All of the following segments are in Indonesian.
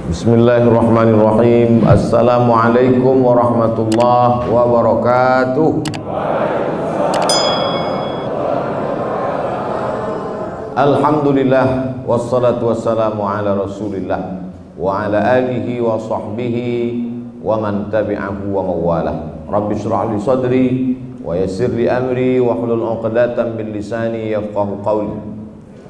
Bismillahirrahmanirrahim. Assalamualaikum warahmatullahi wabarakatuh. Alhamdulillah wassalatu wassalamu ala Rasulillah wa ala alihi wa sahbihi wa man tabi'ahu wa mawalah. Rabbi shrah li sadri wa yassir li amri wa hlul 'uqdatam min lisani yafqahu qawli.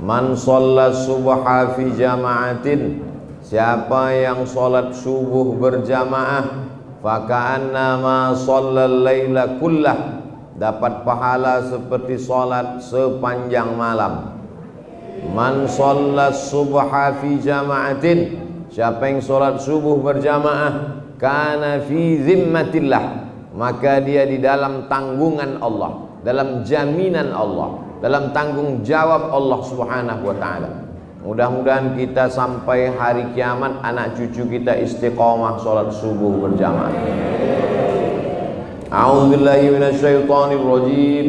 Man shalla subha fi jama'atin, siapa yang sholat subuh berjamaah, faka'annama shallal laila kullah, dapat pahala seperti sholat sepanjang malam. Man shalla subha fi jama'atin, siapa yang sholat subuh berjamaah, kana fi zimmatillah, maka dia di dalam tanggungan Allah, dalam jaminan Allah, dalam tanggung jawab Allah Subhanahu wa ta'ala. Mudah-mudahan kita sampai hari kiamat anak cucu kita istiqomah sholat subuh berjamaah. A'udzubillahi minasyaitonir rajim.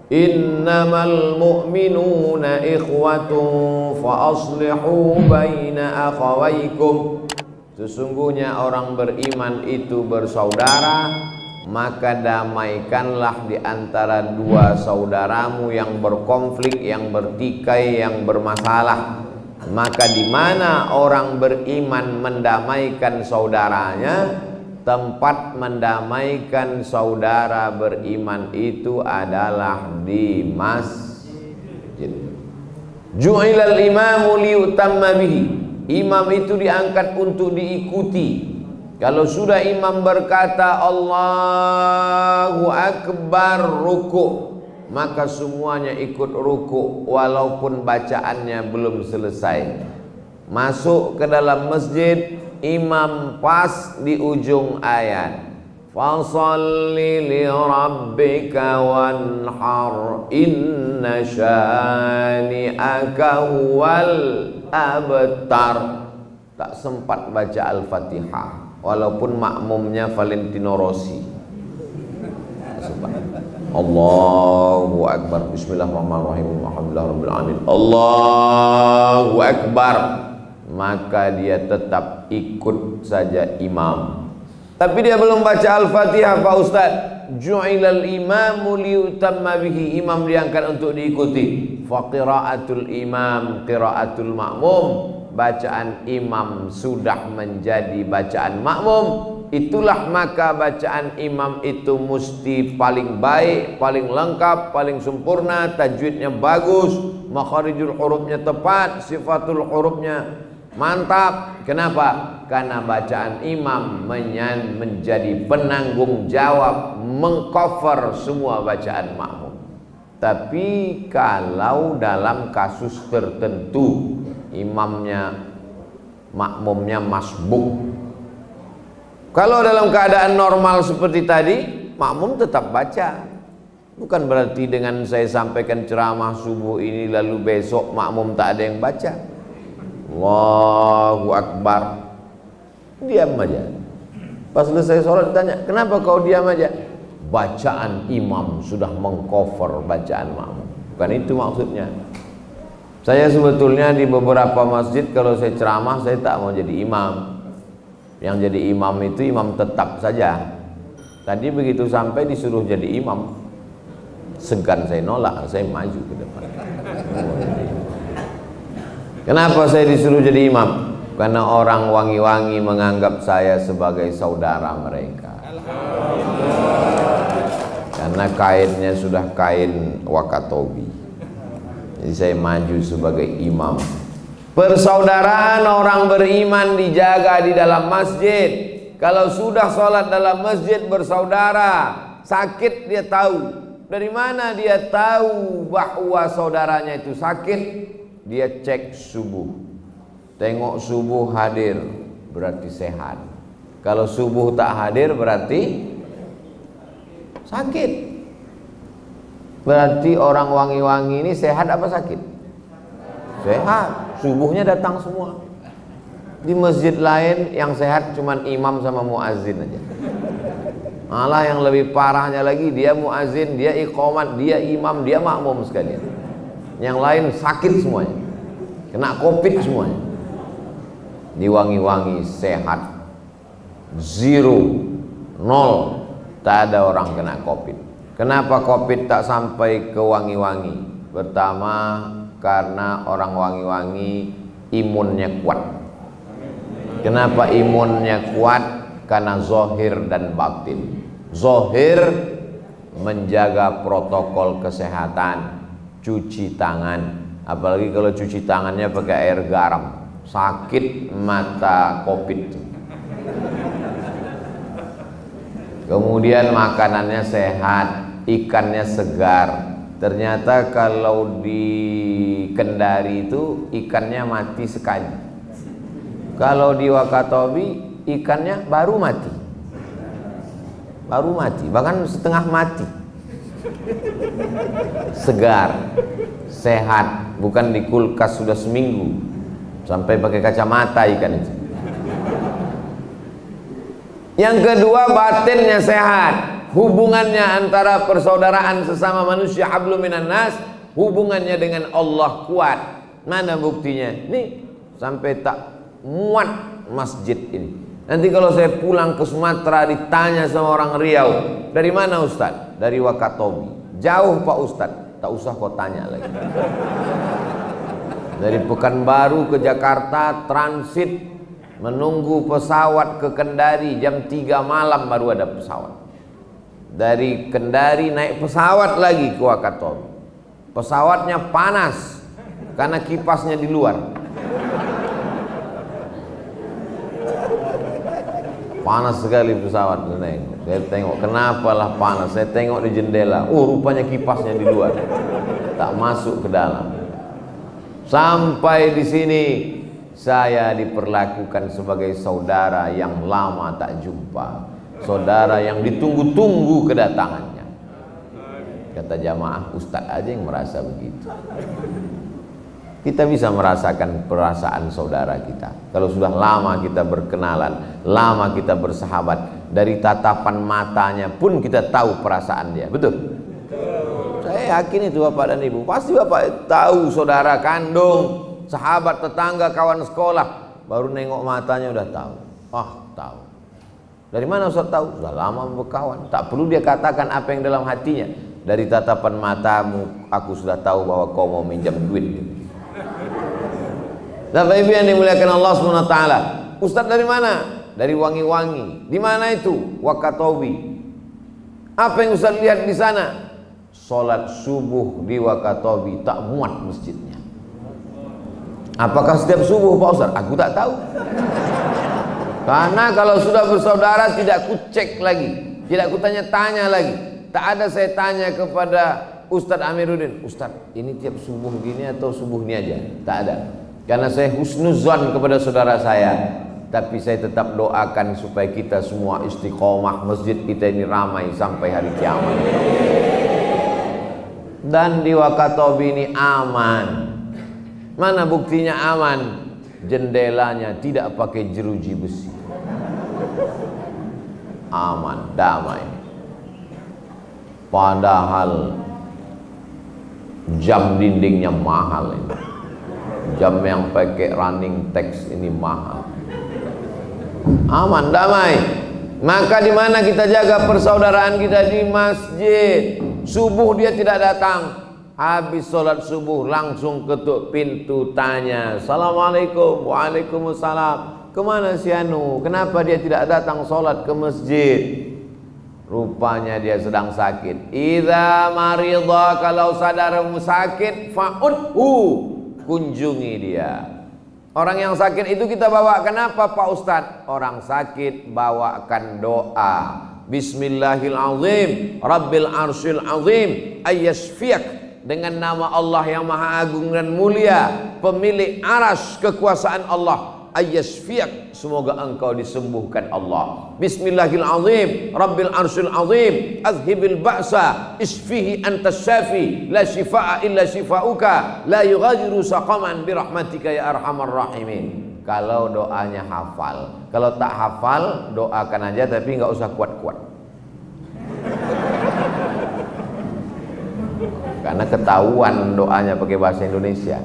Innamal mu'minuna ikhwatun fa aslihu baina akhawaykum. Sesungguhnya orang beriman itu bersaudara, maka damaikanlah di antara dua saudaramu yang berkonflik, yang bertikai, yang bermasalah. Maka di mana orang beriman mendamaikan saudaranya, tempat mendamaikan saudara beriman itu adalah di masjid. Ju'ilal imamu liyutamma bihi. Imam itu diangkat untuk diikuti. Kalau sudah imam berkata Allahu Akbar ruku', maka semuanya ikut ruku' walaupun bacaannya belum selesai. Masuk ke dalam masjid, imam pas di ujung ayat, fasalli li rabbika wanhar inna syani'aka huwal abtar. Tak sempat baca Al-Fatihah walaupun makmumnya Valentino Rossi. Allahu Akbar. Bismillahirrahmanirrahim. Alhamdulillahirabbil alamin. Allahu Akbar. Maka dia tetap ikut saja imam. Tapi dia belum baca Al-Fatihah, Pak Ustaz. Ju'ilal imamu liyutamma bihi. Imam diangkat untuk diikuti. Fa qiraatul imam qiraatul makmum. Bacaan imam sudah menjadi bacaan makmum. Itulah maka bacaan imam itu mesti paling baik, paling lengkap, paling sempurna, tajwidnya bagus, makharijul hurufnya tepat, sifatul hurufnya mantap. Kenapa? Karena bacaan imam menjadi penanggung jawab, mengcover semua bacaan makmum. Tapi kalau dalam kasus tertentu imamnya, makmumnya masbuk, kalau dalam keadaan normal seperti tadi, makmum tetap baca. Bukan berarti dengan saya sampaikan ceramah subuh ini lalu besok makmum tak ada yang baca. Allahu Akbar, diam aja. Pas selesai sholat ditanya, kenapa kau diam aja? Bacaan imam sudah mengcover bacaan makmum. Bukan itu maksudnya. Saya sebetulnya di beberapa masjid kalau saya ceramah saya tak mau jadi imam. Yang jadi imam itu imam tetap saja. Tadi begitu sampai disuruh jadi imam, segan saya nolak, saya maju ke depan. Kenapa saya disuruh jadi imam? Karena orang wangi-wangi menganggap saya sebagai saudara mereka. Karena kainnya sudah kain Wakatobi. Jadi saya maju sebagai imam. Persaudaraan orang beriman dijaga di dalam masjid. Kalau sudah sholat dalam masjid bersaudara, sakit dia tahu. Dari mana dia tahu bahwa saudaranya itu sakit? Dia cek subuh. Tengok subuh hadir, berarti sehat. Kalau subuh tak hadir berarti sakit. Berarti orang wangi-wangi ini sehat apa sakit? Sehat. Subuhnya datang semua. Di masjid lain yang sehat cuman imam sama muazin aja. Malah yang lebih parahnya lagi, dia muazin, dia iqamat, dia imam, dia makmum sekalian. Yang lain sakit semuanya, kena covid semuanya. Diwangi-wangi sehat, zero, nol, tak ada orang kena COVID. Kenapa COVID tak sampai ke wangi-wangi? Pertama, karena orang wangi-wangi imunnya kuat. Kenapa imunnya kuat? Karena zohir dan batin. Zohir menjaga protokol kesehatan, cuci tangan, apalagi kalau cuci tangannya pakai air garam, sakit mata COVID. Kemudian makanannya sehat, ikannya segar. Ternyata kalau di Kendari itu ikannya mati sekali. Kalau di Wakatobi ikannya baru mati, bahkan setengah mati. Segar, sehat, bukan di kulkas sudah seminggu, sampai pakai kacamata ikan itu. Yang kedua, batinnya sehat, hubungannya antara persaudaraan sesama manusia, hablum minan nas, hubungannya dengan Allah kuat. Mana buktinya? Nih, sampai tak muat masjid ini. Nanti kalau saya pulang ke Sumatera ditanya sama orang Riau, dari mana Ustaz? Dari Wakatobi. Jauh Pak Ustaz, tak usah kau tanya lagi. Dari Pekanbaru ke Jakarta transit, menunggu pesawat ke Kendari jam 3 malam baru ada pesawat. Dari Kendari naik pesawat lagi ke Wakatobi. Pesawatnya panas karena kipasnya di luar. Panas sekali pesawat. Saya tengok, kenapalah panas? Saya tengok di jendela, oh rupanya kipasnya di luar, tak masuk ke dalam. Sampai di sini saya diperlakukan sebagai saudara yang lama tak jumpa, saudara yang ditunggu-tunggu kedatangannya. Kata jamaah, Ustadz aja yang merasa begitu. Kita bisa merasakan perasaan saudara kita kalau sudah lama kita berkenalan, lama kita bersahabat. Dari tatapan matanya pun kita tahu perasaan dia. Betul? Saya yakin itu Bapak dan Ibu. Pasti Bapak tahu saudara kandung, sahabat, tetangga, kawan sekolah. Baru nengok matanya udah tahu. Tahu. Dari mana Ustaz tahu? Sudah lama berkawan. Tak perlu dia katakan apa yang dalam hatinya. Dari tatapan matamu aku sudah tahu bahwa kau mau minjam duit. Bapak Ibu yang dimuliakan Allah SWT, Ustaz dari mana? Dari Wangi-Wangi. Di mana itu? Wakatobi. Apa yang Ustaz lihat di sana? Sholat subuh di Wakatobi tak muat masjidnya. Apakah setiap subuh Pak Ustaz? Aku tak tahu. Karena kalau sudah bersaudara tidak ku cek lagi, tidak ku tanya-tanya lagi. Tak ada saya tanya kepada Ustadz Amiruddin, Ustadz ini tiap subuh gini atau subuh ini aja? Tak ada. Karena saya husnuzon kepada saudara saya. Tapi saya tetap doakan supaya kita semua istiqomah, masjid kita ini ramai sampai hari kiamat. Dan di Wakatobi ini aman. Mana buktinya aman? Jendelanya tidak pakai jeruji besi. Aman, damai. Padahal jam dindingnya mahal ini. Jam yang pakai running text ini mahal. Aman, damai. Maka di mana kita jaga persaudaraan kita? Di masjid. Subuh dia tidak datang. Habis sholat subuh langsung ketuk pintu, tanya, Assalamualaikum. Waalaikumsalam. Kemana si Anu? Kenapa dia tidak datang sholat ke masjid? Rupanya dia sedang sakit. Idza maridha, kalau saudaramu sakit, fa'udhu, kunjungi dia. Orang yang sakit itu kita bawa kenapa Pak Ustadz? Orang sakit bawakan doa. Bismillahirrahmanirrahim, Rabbil arsyil azim, ayyashfiyak. Dengan nama Allah yang maha agung dan mulia, pemilik aras kekuasaan Allah, ayyashfiyak, semoga engkau disembuhkan Allah. Bismillahirrahmanirrahim, Rabbil arsyil azim, azhibil ba'sa, isfihi antas syafi, la shifaa illa shifauka, la yughadiru saqaman birahmatika ya arhamar rahimin. Kalau doanya hafal, kalau tak hafal doakan aja tapi nggak usah kuat-kuat. Karena ketahuan doanya pakai bahasa Indonesia.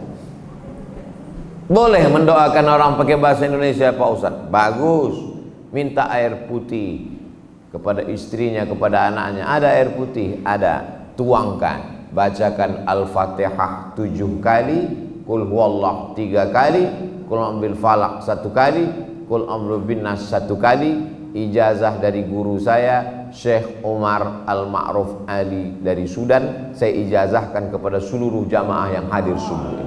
Boleh mendoakan orang pakai bahasa Indonesia Pak Ustadz, bagus. Minta air putih kepada istrinya, kepada anaknya. Ada air putih, ada. Tuangkan, bacakan Al-Fatihah 7 kali, Qul huwallah 3 kali, Qul a'udzu falaq 1 kali, Qul a'udzu binnas 1 kali. Ijazah dari guru saya Syekh Umar Al-Ma'ruf Ali dari Sudan. Saya ijazahkan kepada seluruh jamaah yang hadir subuh ini.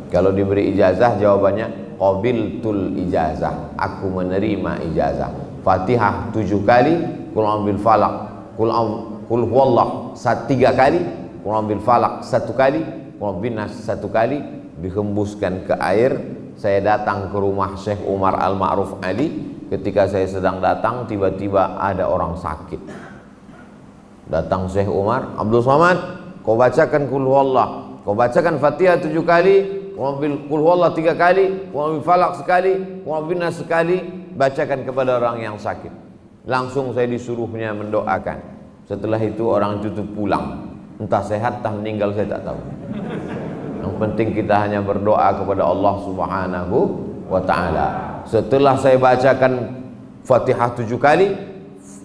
Kalau diberi ijazah jawabannya qabiltul ijazah, aku menerima ijazah. Fatihah 7 kali, Qul a'udzu falaq, Qul huwallah 3 kali, Qul a'udzu falaq 1 kali, Qul binnas 1 kali, dihembuskan ke air. Saya datang ke rumah Syekh Umar Al-Ma'ruf Ali. Ketika saya sedang datang, tiba-tiba ada orang sakit. Datang Syekh Umar, Abdul Somad, kau bacakan Qul huwallah, kau bacakan Fatihah 7 kali, Qul huwallah 3 kali, Qul falaq sekali, Qul binnas sekali, bacakan kepada orang yang sakit. Langsung saya disuruhnya mendoakan. Setelah itu orang itu pulang. Entah sehat, entah meninggal, saya tak tahu. Yang penting kita hanya berdoa kepada Allah Subhanahu wa ta'ala. Setelah saya bacakan Fatihah 7 kali,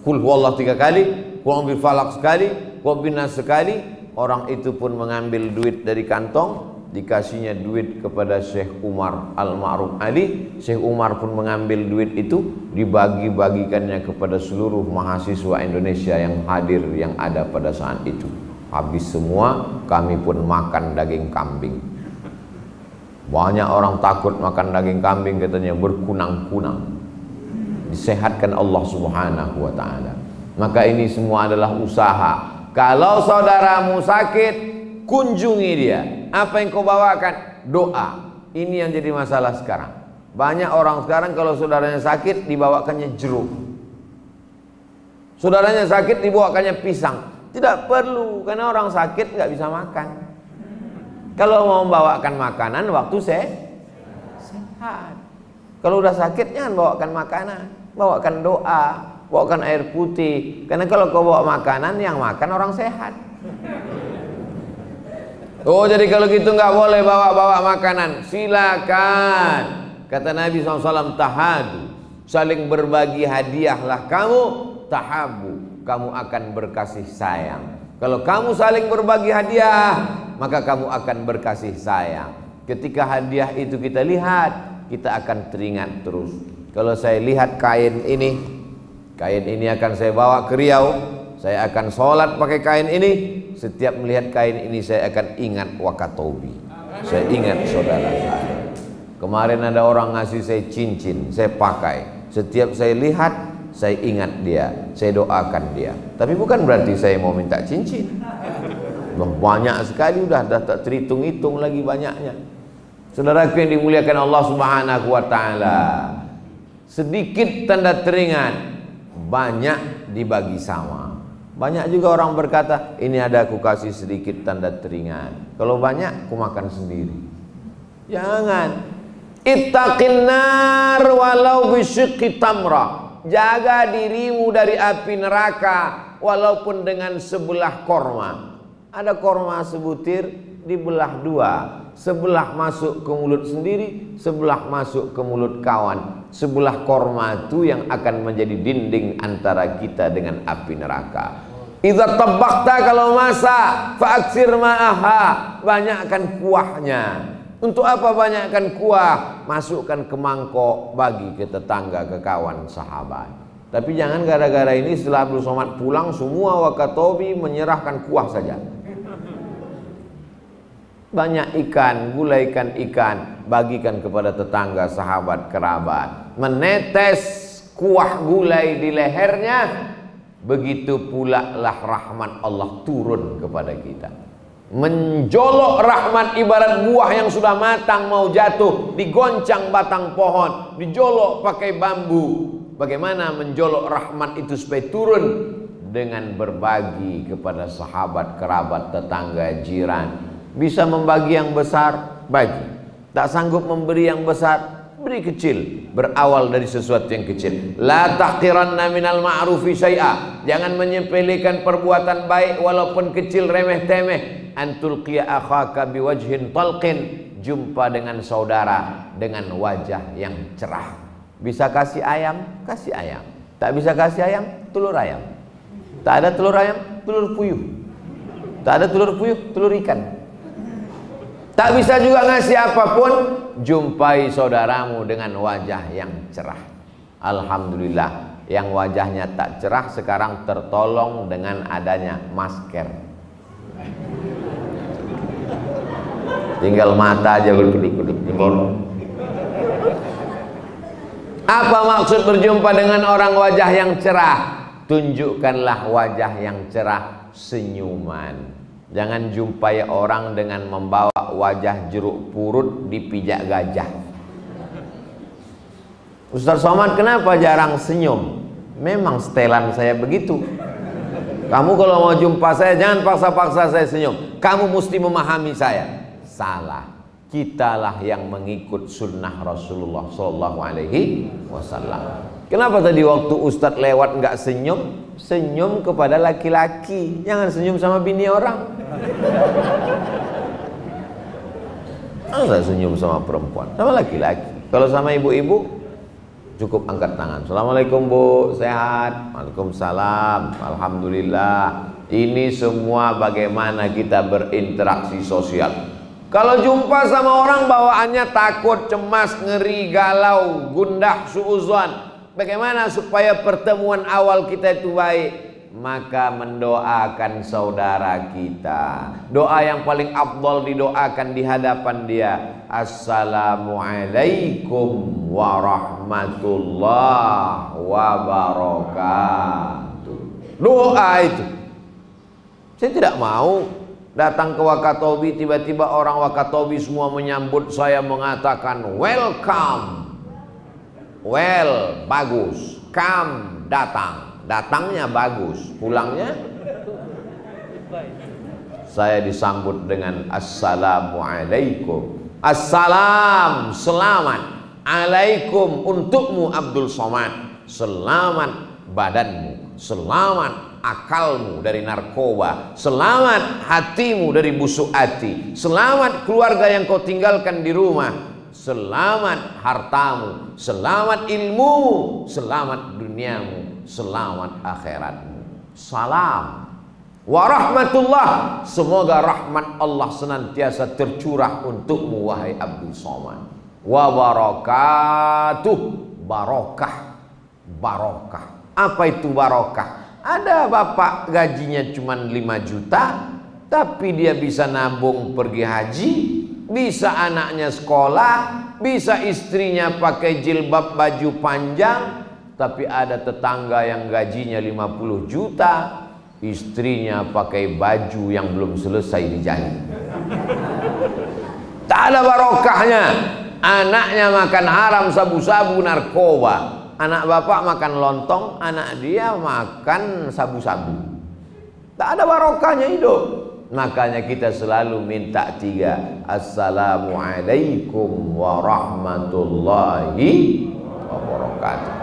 Qul huwallah 3 kali, Qul falaq sekali, Qul binnas sekali, orang itu pun mengambil duit dari kantong, dikasihnya duit kepada Syekh Umar Al-Ma'ruf Ali. Syekh Umar pun mengambil duit itu, dibagi-bagikannya kepada seluruh mahasiswa Indonesia yang hadir, yang ada pada saat itu. Habis semua, kami pun makan daging kambing. Banyak orang takut makan daging kambing, katanya berkunang-kunang. Disehatkan Allah Subhanahu wa ta'ala. Maka ini semua adalah usaha. Kalau saudaramu sakit, kunjungi dia. Apa yang kau bawakan? Doa. Ini yang jadi masalah sekarang. Banyak orang sekarang kalau saudaranya sakit, dibawakannya jeruk. Saudaranya sakit, dibawakannya pisang. Tidak perlu, karena orang sakit nggak bisa makan. Kalau mau membawakan makanan waktu sehat. Kalau udah sakit jangan bawakan makanan, bawakan doa, bawakan air putih. Karena kalau kau bawa makanan, yang makan orang sehat. Oh, jadi kalau gitu nggak boleh bawa makanan. Silakan. Kata Nabi SAW, tahadu, saling berbagi hadiahlah kamu, tahabu, kamu akan berkasih sayang. Kalau kamu saling berbagi hadiah, maka kamu akan berkasih sayang. Ketika hadiah itu kita lihat, kita akan teringat terus. Kalau saya lihat kain ini akan saya bawa ke Riau, saya akan sholat pakai kain ini. Setiap melihat kain ini saya akan ingat Wakatobi. Saya ingat saudara saya. Kemarin ada orang ngasih saya cincin, saya pakai. Setiap saya lihat, saya ingat dia, saya doakan dia. Tapi bukan berarti saya mau minta cincin. Banyak sekali, udah tak terhitung-hitung lagi banyaknya. Saudaraku yang dimuliakan Allah Subhanahu wa ta'ala, sedikit tanda teringat, banyak dibagi sama. Banyak juga orang berkata, ini ada aku kasih sedikit tanda teringat, kalau banyak aku makan sendiri. Jangan. Ittaqin nar walau bisyikki tamrah. Jaga dirimu dari api neraka walaupun dengan sebelah korma. Ada korma sebutir dibelah dua, sebelah masuk ke mulut sendiri, sebelah masuk ke mulut kawan. Sebelah korma itu yang akan menjadi dinding antara kita dengan api neraka. Idza tabakhta, kalau masak, fa'aksir ma'aha, banyakkan kuahnya. Untuk apa banyakkan kuah? Masukkan ke mangkok, bagi ke tetangga, ke kawan, sahabat. Tapi jangan gara-gara ini setelah Abdul Somad pulang, semua Wakatobi menyerahkan kuah saja. Banyak ikan, gulaikan ikan, bagikan kepada tetangga, sahabat, kerabat. Menetes kuah gulai di lehernya, begitu pula lah rahmat Allah turun kepada kita. Menjolok rahmat ibarat buah yang sudah matang mau jatuh, digoncang batang pohon, dijolok pakai bambu. Bagaimana menjolok rahmat itu supaya turun? Dengan berbagi kepada sahabat, kerabat, tetangga, jiran. Bisa membagi yang besar, bagi. Tak sanggup memberi yang besar, beri kecil. Berawal dari sesuatu yang kecil. La tahqiranna minal ma'rufi syai'a. Jangan menyepelekan perbuatan baik walaupun kecil, remeh temeh. Antul qiya akhaka biwajhin talqin, jumpa dengan saudara dengan wajah yang cerah. Bisa kasih ayam, kasih ayam. Tak bisa kasih ayam, telur ayam. Tak ada telur ayam, telur puyuh. Tak ada telur puyuh, telur ikan. Tak bisa juga ngasih apapun, jumpai saudaramu dengan wajah yang cerah. Alhamdulillah, yang wajahnya tak cerah sekarang tertolong dengan adanya masker. Tinggal mata aja kedip-kedip. Apa maksud berjumpa dengan orang wajah yang cerah? Tunjukkanlah wajah yang cerah, senyuman. Jangan jumpai orang dengan membawa wajah jeruk purut dipijak gajah. Ustaz Somad kenapa jarang senyum? Memang setelan saya begitu. Kamu kalau mau jumpa saya jangan paksa-paksa saya senyum. Kamu mesti memahami saya. Salah. Kitalah yang mengikut sunnah Rasulullah Sallallahu Alaihi Wasallam. Kenapa tadi waktu Ustadz lewat nggak senyum? Senyum kepada laki-laki, jangan senyum sama bini orang. Masa senyum sama perempuan, sama laki-laki. Kalau sama ibu-ibu cukup angkat tangan. Assalamualaikum Bu, sehat? Waalaikumsalam, alhamdulillah. Ini semua bagaimana kita berinteraksi sosial. Kalau jumpa sama orang bawaannya takut, cemas, ngeri, galau, gundah, suuzon, bagaimana supaya pertemuan awal kita itu baik? Maka mendoakan saudara kita. Doa yang paling afdal didoakan di hadapan dia. Assalamualaikum warahmatullahi wabarakatuh. Doa itu. Saya tidak mau datang ke Wakatobi, tiba-tiba orang Wakatobi semua menyambut saya mengatakan welcome. Well, bagus. Come, datang. Datangnya bagus, pulangnya saya disambut dengan assalamualaikum. Assalam, selamat. Alaikum, untukmu Abdul Somad. Selamat badanmu, selamat akalmu dari narkoba, selamat hatimu dari busuk hati, selamat keluarga yang kau tinggalkan di rumah, selamat hartamu, selamat ilmumu, selamat duniamu, selamat akhiratmu. Salam warahmatullah, semoga rahmat Allah senantiasa tercurah untukmu wahai Abdul Somad. Wabarakatuh, barokah. Barokah, apa itu barokah? Ada bapak gajinya cuma 5 juta, tapi dia bisa nabung pergi haji, bisa anaknya sekolah, bisa istrinya pakai jilbab baju panjang. Tapi ada tetangga yang gajinya 50 juta, istrinya pakai baju yang belum selesai dijahit. Tak ada barokahnya. Anaknya makan haram, sabu-sabu, narkoba. Anak bapak makan lontong, anak dia makan sabu-sabu. Tak ada barokahnya hidup. Makanya kita selalu minta 3. Assalamualaikum warahmatullahi wabarakatuh.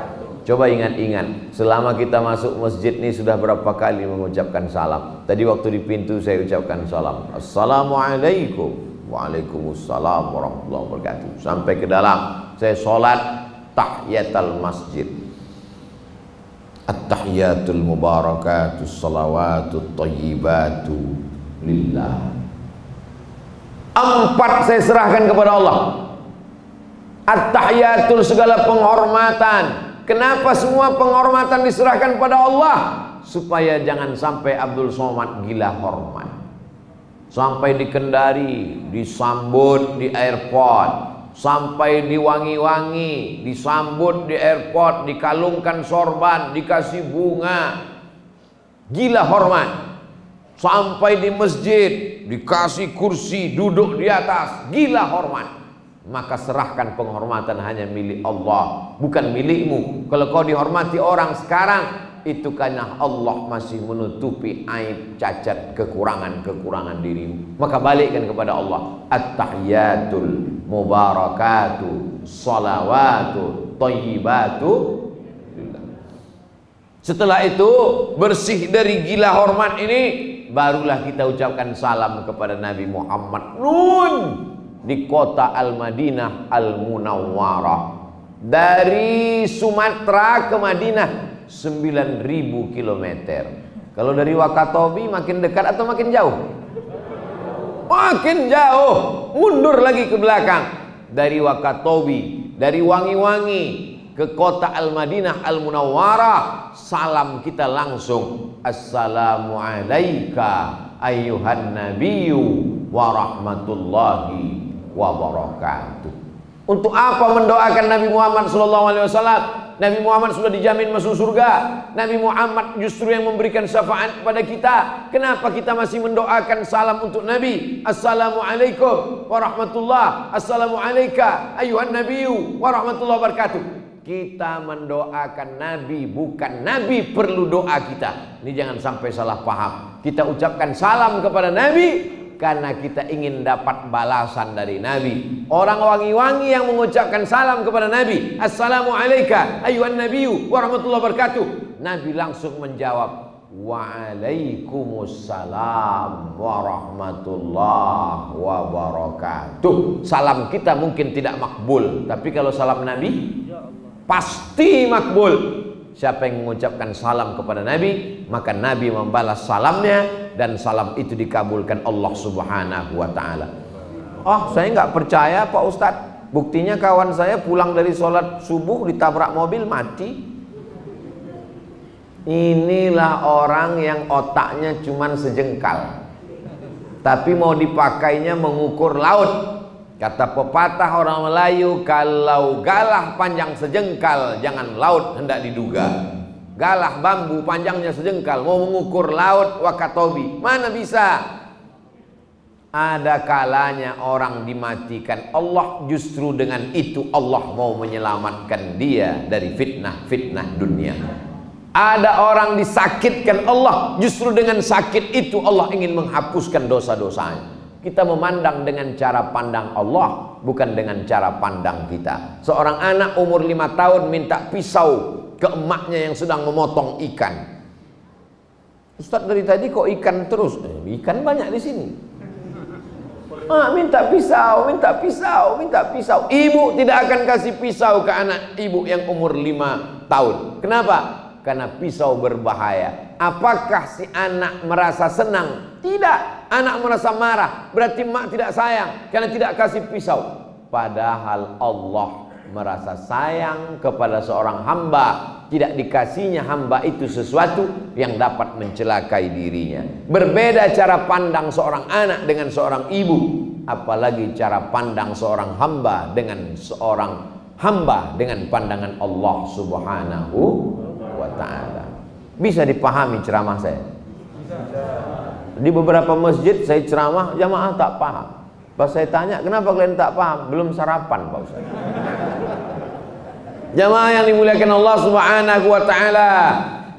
Coba ingat-ingat, selama kita masuk masjid ini sudah berapa kali mengucapkan salam. Tadi waktu di pintu saya ucapkan salam. Assalamualaikum. Waalaikumsalam warahmatullahi wabarakatuh. Sampai ke dalam, saya sholat tahiyatul masjid. At-tahiyatul mubarakatus salawatut thayyibatu lillah. 4 saya serahkan kepada Allah. At-tahiyatul, segala penghormatan. Kenapa semua penghormatan diserahkan pada Allah? Supaya jangan sampai Abdul Somad gila hormat. Sampai di Kendari disambut di airport, sampai di Wangi-Wangi disambut di airport, dikalungkan sorban, dikasih bunga, gila hormat. Sampai di masjid dikasih kursi, duduk di atas, gila hormat. Maka serahkan penghormatan hanya milik Allah, bukan milikmu. Kalau kau dihormati orang sekarang, itu karena Allah masih menutupi aib, cacat, kekurangan dirimu. Maka balikkan kepada Allah. At-tahiyatul mubarakatuh salawatu thayyibatu. Setelah itu bersih dari gila hormat ini, barulah kita ucapkan salam kepada Nabi Muhammad. Nun di kota Al-Madinah Al-Munawwarah. Dari Sumatera ke Madinah 9.000 km. Kalau dari Wakatobi makin dekat atau makin jauh? Makin jauh. Mundur lagi ke belakang. Dari Wakatobi, dari Wangi-Wangi ke kota Al-Madinah Al-Munawwarah, salam kita langsung, assalamu alayka ayyuhan nabiyyu wa rahmatullahi wa barakatuh. Untuk apa mendoakan Nabi Muhammad SAW? Nabi Muhammad sudah dijamin masuk surga. Nabi Muhammad justru yang memberikan syafaat kepada kita. Kenapa kita masih mendoakan salam untuk Nabi? Assalamualaikum warahmatullah, assalamu alayka ayyuhan nabiyyu warahmatullahi wabarakatuh. Kita mendoakan Nabi, bukan Nabi perlu doa kita. Ini jangan sampai salah paham. Kita ucapkan salam kepada Nabi karena kita ingin dapat balasan dari Nabi. Orang Wangi-Wangi yang mengucapkan salam kepada Nabi, assalamu alayka ayyuhan nabiyyu warahmatullahi wabarakatuh. Nabi langsung menjawab, waalaikumsalam warahmatullahi wabarakatuh. Salam kita mungkin tidak makbul, tapi kalau salam Nabi pasti makbul. Siapa yang mengucapkan salam kepada Nabi, maka Nabi membalas salamnya, dan salam itu dikabulkan Allah Subhanahu wa ta'ala. Oh, saya nggak percaya Pak Ustadz. Buktinya kawan saya pulang dari sholat subuh ditabrak mobil mati. Inilah orang yang otaknya cuman sejengkal, tapi mau dipakainya mengukur laut. Kata pepatah orang Melayu, kalau galah panjang sejengkal, jangan laut hendak diduga. Galah bambu panjangnya sejengkal, mau mengukur laut Wakatobi, mana bisa. Ada kalanya orang dimatikan Allah, justru dengan itu Allah mau menyelamatkan dia dari fitnah-fitnah dunia. Ada orang disakitkan Allah, justru dengan sakit itu Allah ingin menghapuskan dosa-dosanya. Kita memandang dengan cara pandang Allah, bukan dengan cara pandang kita. Seorang anak umur 5 tahun minta pisau ke emaknya yang sedang memotong ikan. Ustadz, dari tadi kok ikan terus? Ikan banyak di sini. Minta pisau, minta pisau, minta pisau. Ibu tidak akan kasih pisau ke anak ibu yang umur 5 tahun. Kenapa? Karena pisau berbahaya. Apakah si anak merasa senang? Tidak. Anak merasa marah. Berarti mak tidak sayang karena tidak kasih pisau. Padahal Allah merasa sayang kepada seorang hamba. Tidak dikasihnya hamba itu sesuatu yang dapat mencelakai dirinya. Berbeda cara pandang seorang anak dengan seorang ibu. Apalagi cara pandang seorang hamba dengan seorang hamba dengan pandangan Allah Subhanahu wa ta'ala. Bisa dipahami ceramah saya? Di beberapa masjid saya ceramah, jamaah tak paham. Pas saya tanya, kenapa kalian tak paham? Belum sarapan Pak Ustaz. Jamaah yang dimuliakan Allah Subhanahu wa ta'ala,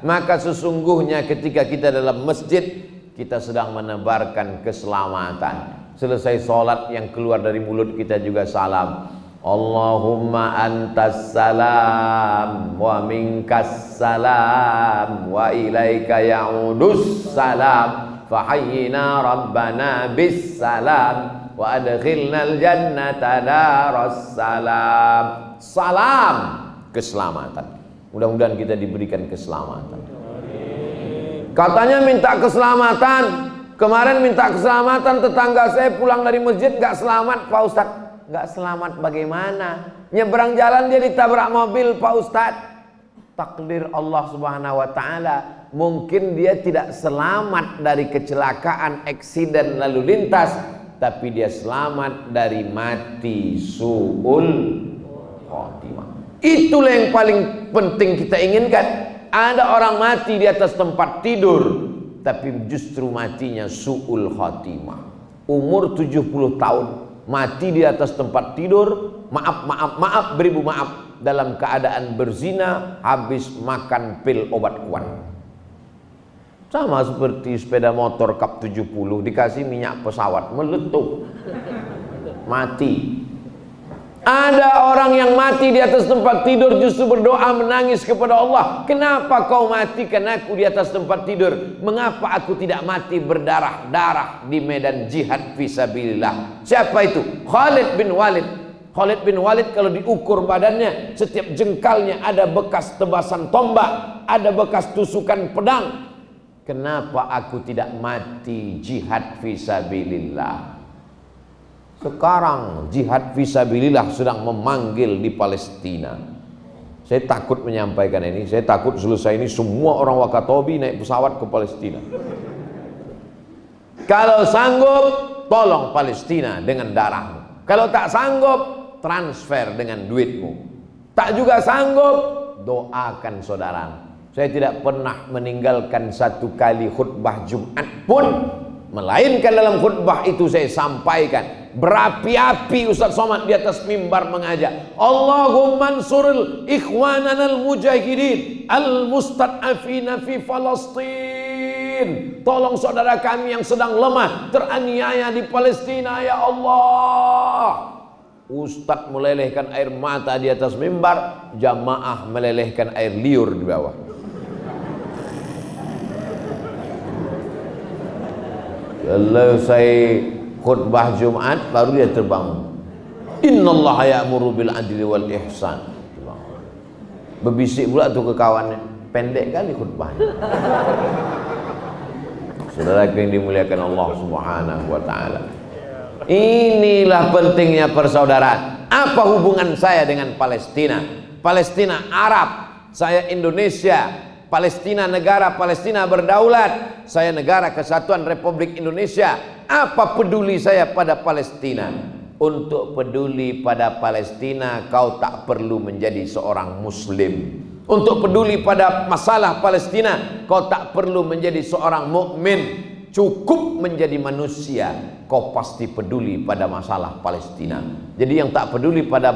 maka sesungguhnya ketika kita dalam masjid, kita sedang menebarkan keselamatan. Selesai sholat, yang keluar dari mulut kita juga salam. Allahumma antas salam wa minkas salam wa ilaika ya'udus salam fahayyina rabbana bis salam wa adkhilnal jannata daras salam. Salam keselamatan. Mudah-mudahan kita diberikan keselamatan. Katanya minta keselamatan. Kemarin minta keselamatan, tetangga saya pulang dari masjid gak selamat Pak Ustadz. Gak selamat bagaimana? Nyebrang jalan dia ditabrak mobil Pak Ustadz. Takdir Allah Subhanahu wa ta'ala. Mungkin dia tidak selamat dari kecelakaan, eksiden lalu lintas, tapi dia selamat dari mati su'ul khotimah. Itulah yang paling penting kita inginkan. Ada orang mati di atas tempat tidur, tapi justru matinya su'ul khotimah. Umur 70 tahun, mati di atas tempat tidur, maaf, beribu maaf, dalam keadaan berzina, habis makan pil obat kuat. Sama seperti sepeda motor Kap 70 dikasih minyak pesawat, meletup, mati. Ada orang yang mati di atas tempat tidur justru berdoa menangis kepada Allah. Kenapa kau matikan aku di atas tempat tidur? Mengapa aku tidak mati berdarah-darah di medan jihad fisabilillah? Siapa itu? Khalid bin Walid. Khalid bin Walid kalau diukur badannya, setiap jengkalnya ada bekas tebasan tombak, ada bekas tusukan pedang. Kenapa aku tidak mati jihad fisabilillah? Sekarang jihad fisabilillah sedang memanggil di Palestina. Saya takut menyampaikan ini. Saya takut selesai ini semua orang Wakatobi naik pesawat ke Palestina. Kalau sanggup, tolong Palestina dengan darahmu. Kalau tak sanggup, transfer dengan duitmu. Tak juga sanggup, doakan saudara. Saya tidak pernah meninggalkan satu kali khutbah Jumat pun, melainkan dalam khutbah itu saya sampaikan berapi-api Ustaz Somad di atas mimbar mengajak, Allahumma ansuril ikhwananal mujahidin al-mustad'afina fi Falastin. Tolong saudara kami yang sedang lemah, teraniaya di Palestina ya Allah. Ustadz melelehkan air mata di atas mimbar, jamaah melelehkan air liur di bawah. Kalau saya khutbah Jumat baru dia terbangun. Innallaha ya'muru bil adli wal ihsan. Berbisik pula tuh ke kawannya. Pendek kali khutbahnya. Saudara yang dimuliakan Allah Subhanahu wa taala. Inilah pentingnya persaudaraan. Apa hubungan saya dengan Palestina? Palestina Arab, saya Indonesia. Palestina negara, Palestina berdaulat, saya negara kesatuan Republik Indonesia. Apa peduli saya pada Palestina? Untuk peduli pada Palestina, kau tak perlu menjadi seorang muslim. Untuk peduli pada masalah Palestina, kau tak perlu menjadi seorang mukmin. Cukup menjadi manusia, kau pasti peduli pada masalah Palestina. Jadi yang tak peduli pada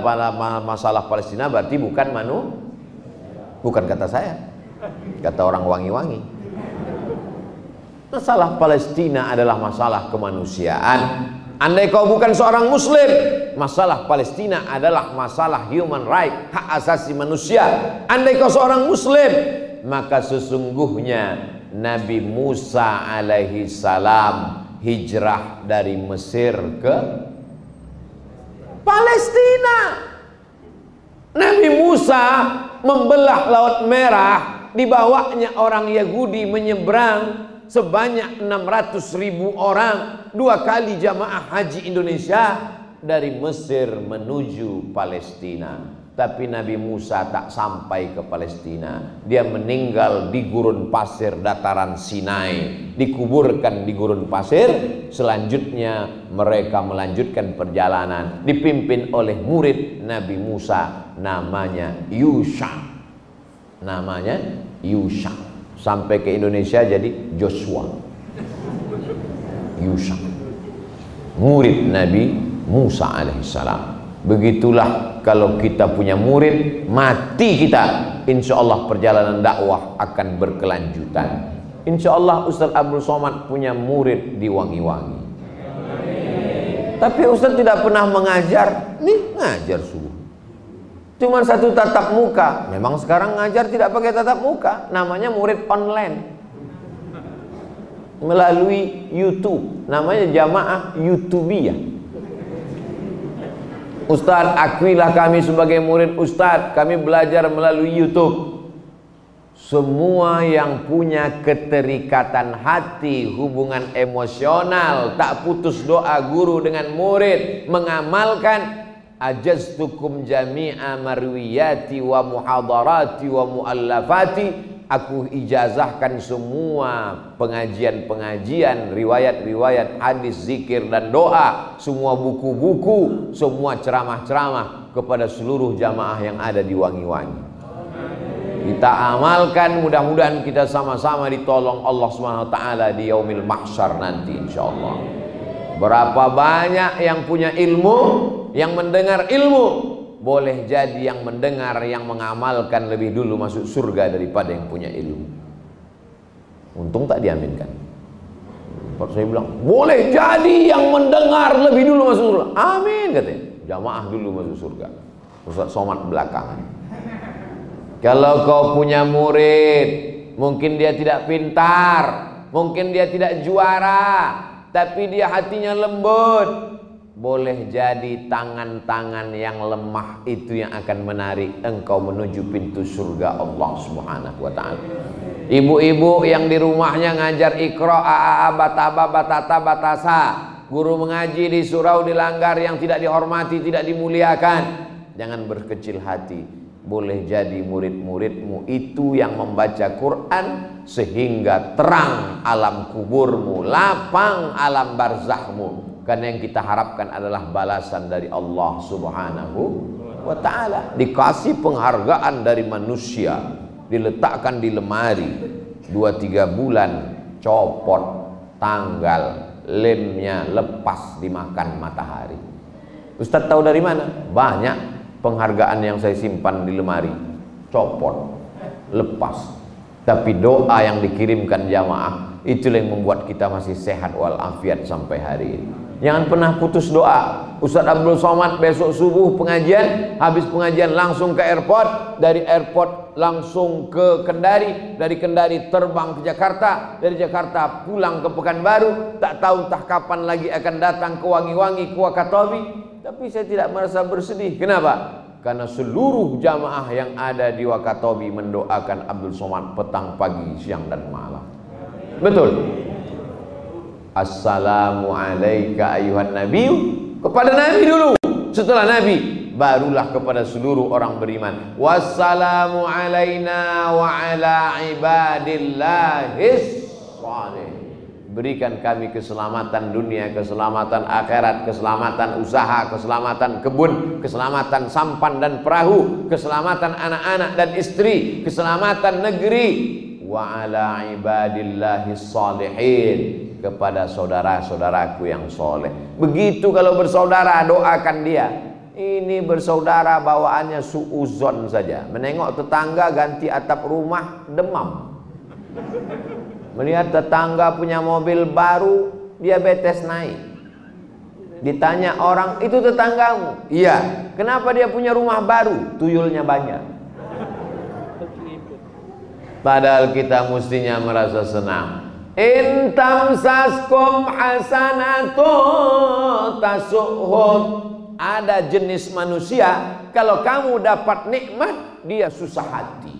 masalah Palestina berarti bukan bukan kata saya, kata orang wangi-wangi. Masalah Palestina adalah masalah kemanusiaan. Andai kau bukan seorang muslim, masalah Palestina adalah masalah human right, hak asasi manusia. Andai kau seorang muslim, maka sesungguhnya Nabi Musa alaihi salam hijrah dari Mesir ke Palestina. Nabi Musa membelah Laut Merah, dibawanya orang Yahudi menyeberang sebanyak 600.000 orang, 2 kali jamaah haji Indonesia dari Mesir menuju Palestina. Tapi Nabi Musa tak sampai ke Palestina. Dia meninggal di gurun pasir dataran Sinai, dikuburkan di gurun pasir. Selanjutnya mereka melanjutkan perjalanan dipimpin oleh murid Nabi Musa, namanya Yusha. Sampai ke Indonesia jadi Joshua. Yusha, murid Nabi Musa alaihissalam. Begitulah kalau kita punya murid, mati kita, insya Allah perjalanan dakwah akan berkelanjutan. Insya Allah Ustaz Abdul Somad punya murid di Wangi-Wangi. Tapi Ustaz tidak pernah mengajar. Nih ngajar subuh, cuma 1 tatap muka. Memang sekarang ngajar tidak pakai tatap muka, namanya murid online melalui YouTube, namanya jamaah YouTubiyah. Ustadz, akuilah kami sebagai murid Ustadz, kami belajar melalui YouTube. Semua yang punya keterikatan hati, hubungan emosional, tak putus doa guru dengan murid, mengamalkan ajaztukum jami'a marwiyati wa muhadarati wa muallafati. Aku ijazahkan semua pengajian-pengajian, riwayat-riwayat hadis, zikir dan doa, semua buku-buku, semua ceramah-ceramah kepada seluruh jamaah yang ada di Wangi-Wangi. Kita amalkan, mudah-mudahan kita sama-sama ditolong Allah SWT di yaumil mahsyar nanti insyaallah. Berapa banyak yang punya ilmu, yang mendengar ilmu, boleh jadi yang mendengar, yang mengamalkan lebih dulu masuk surga daripada yang punya ilmu. Untung tak diaminkan. Saya bilang, boleh jadi yang mendengar lebih dulu masuk surga. Amin katanya. jamaah dulu masuk surga. Ustaz Somad belakangan. Kalau kau punya murid, mungkin dia tidak pintar, mungkin dia tidak juara, tapi dia hatinya lembut, boleh jadi tangan-tangan yang lemah itu yang akan menarik engkau menuju pintu surga Allah Subhanahu wa ta'ala. Ibu-ibu yang di rumahnya ngajar Iqra, Aa, Bataba, Batata, Batasa, guru mengaji di surau dilanggar, yang tidak dihormati, tidak dimuliakan, jangan berkecil hati. Boleh jadi murid-muridmu itu yang membaca Quran sehingga terang alam kuburmu, lapang alam barzahmu. Karena yang kita harapkan adalah balasan dari Allah Subhanahu wa ta'ala. Dikasih penghargaan dari manusia, diletakkan di lemari, 2-3 bulan copot tanggal, lemnya lepas dimakan matahari. Ustaz tahu dari mana? Banyak penghargaan yang saya simpan di lemari, copot, lepas. Tapi doa yang dikirimkan jamaah, itulah yang membuat kita masih sehat walafiat sampai hari ini. Jangan pernah putus doa. Ustaz Abdul Somad besok subuh pengajian, habis pengajian langsung ke airport, dari airport langsung ke Kendari, dari Kendari terbang ke Jakarta, dari Jakarta pulang ke Pekanbaru, tak tahu entah kapan lagi akan datang ke Wangi-Wangi, ke Wakatobi. Tapi saya tidak merasa bersedih. Kenapa? Karena seluruh jamaah yang ada di Wakatobi mendoakan Abdul Somad petang, pagi, siang dan malam. Betul. Assalamu alayka ayuhan nabiyu, kepada Nabi dulu, setelah Nabi barulah kepada seluruh orang beriman. Wassalamu alayna wa ala ibadillahis salih. Berikan kami keselamatan dunia, keselamatan akhirat, keselamatan usaha, keselamatan kebun, keselamatan sampan dan perahu, keselamatan anak-anak dan istri, keselamatan negeri. Wa ala ibadillahis salihin, kepada saudara-saudaraku yang soleh. Begitu kalau bersaudara, doakan dia. Ini bersaudara bawaannya suuzon saja, menengok tetangga ganti atap rumah demam, melihat tetangga punya mobil baru diabetes naik. Ditanya orang, itu tetanggamu? Iya. Kenapa dia punya rumah baru? Tuyulnya banyak. Padahal kita mestinya merasa senang. In tamsaskum hasanatun tasuhum. Ada jenis manusia, kalau kamu dapat nikmat, dia susah hati.